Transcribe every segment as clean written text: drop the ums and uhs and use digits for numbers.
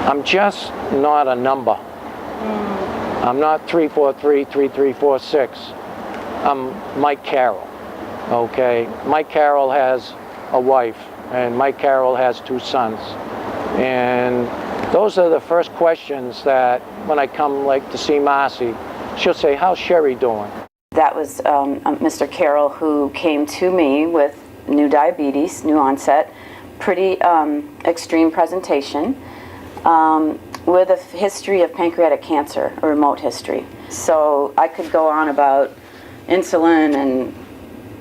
I'm just not a number. I'm not 343, 3346. I'm Mike Carroll, okay? Mike Carroll has a wife, and Mike Carroll has 2 sons. And those are the first questions that when I come like to see Marcy, she'll say, how's Sherry doing? That was Mr. Carroll, who came to me with new diabetes, new onset, pretty extreme presentation, with a history of pancreatic cancer, a remote history. So I could go on about insulin and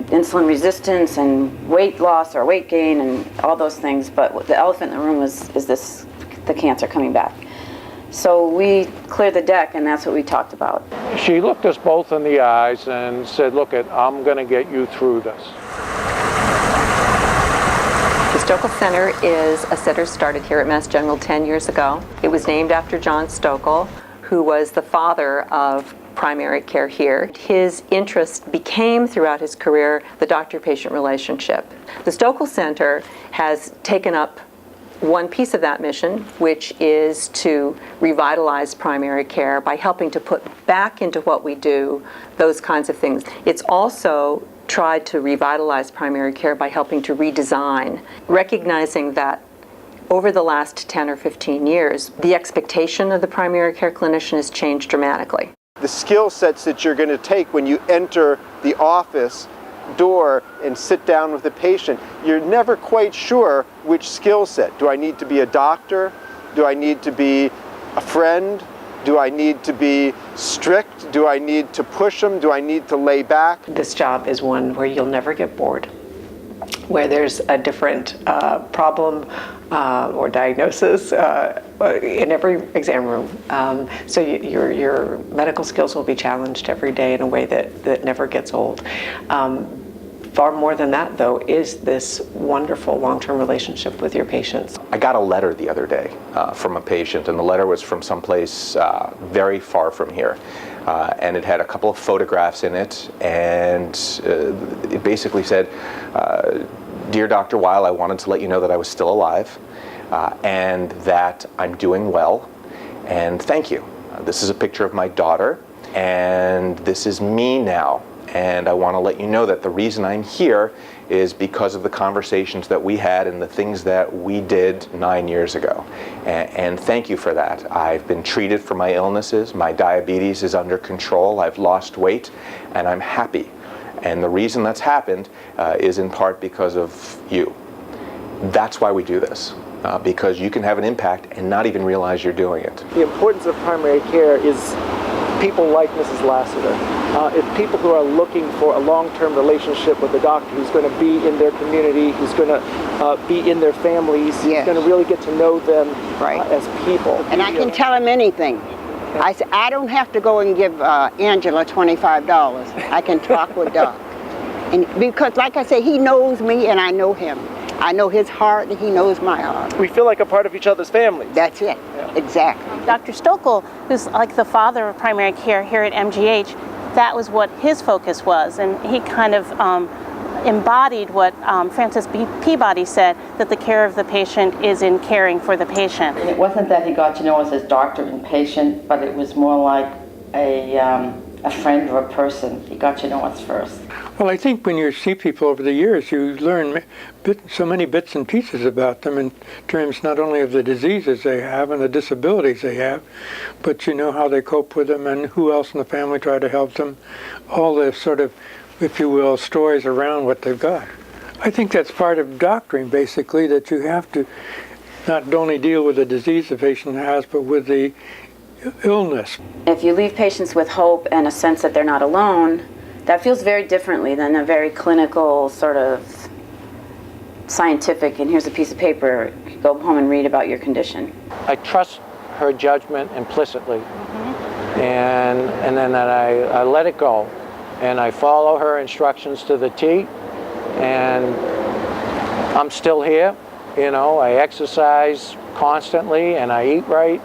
insulin resistance and weight loss or weight gain and all those things, but the elephant in the room is the cancer coming back. So we cleared the deck, and that's what we talked about. She looked us both in the eyes and said, look, I'm going to get you through this. The Stoeckle Center is a center started here at Mass General 10 years ago. It was named after John Stoeckle, who was the father of primary care here. His interest became, throughout his career, the doctor-patient relationship. The Stoeckle Center has taken up one piece of that mission, which is to revitalize primary care by helping to put back into what we do those kinds of things. It's also tried to revitalize primary care by helping to redesign, recognizing that over the last 10 or 15 years, the expectation of the primary care clinician has changed dramatically. The skill sets that you're going to take when you enter the office door and sit down with the patient, you're never quite sure which skill set. Do I need to be a doctor? Do I need to be a friend? Do I need to be strict? Do I need to push them? Do I need to lay back? This job is one where you'll never get bored, where there's a different problem or diagnosis in every exam room. So your medical skills will be challenged every day in a way that never gets old. Far more than that, though, is this wonderful long-term relationship with your patients. I got a letter the other day from a patient, and the letter was from someplace very far from here. And it had a couple of photographs in it, and it basically said, Dear Dr. Weil, I wanted to let you know that I was still alive and that I'm doing well, and thank you. This is a picture of my daughter, and this is me now. And I want to let you know that the reason I'm here is because of the conversations that we had and the things that we did 9 years ago. And thank you for that. I've been treated for my illnesses. My diabetes is under control. I've lost weight, and I'm happy. And the reason that's happened is in part because of you. That's why we do this. Because you can have an impact and not even realize you're doing it. The importance of primary care is people like Mrs. Lassiter. It's people who are looking for a long-term relationship with a doctor who's going to be in their community, who's going to be in their families, who's going to really get to know them as people. And I can tell him anything. I said, I don't have to go and give Angela $25. I can talk with Doc. And because, like I say, he knows me and I know him. I know his heart and he knows my heart. We feel like a part of each other's families. That's it, exactly. Dr. Stoeckle, who's like the father of primary care here at MGH, that was what his focus was, and he kind of embodied what Francis Peabody said, that the care of the patient is in caring for the patient. It wasn't that he got to know us as doctor and patient, but it was more like a friend or a person. He got to know us first. Well, I think when you see people over the years, you learn so many bits and pieces about them in terms not only of the diseases they have and the disabilities they have, but you know how they cope with them and who else in the family try to help them, all the sort of, if you will, stories around what they've got. I think that's part of doctoring, basically, that you have to not only deal with the disease the patient has, but with the illness. If you leave patients with hope and a sense that they're not alone, that feels very differently than a very clinical sort of scientific, and here's a piece of paper, go home and read about your condition. I trust her judgment implicitly, and then that I let it go, and I follow her instructions to the T, and I'm still here. You know, I exercise constantly and I eat right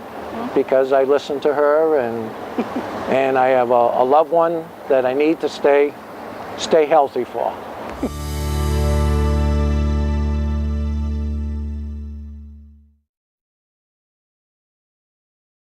because I listen to her, and I have a loved one that I need to stay healthy for.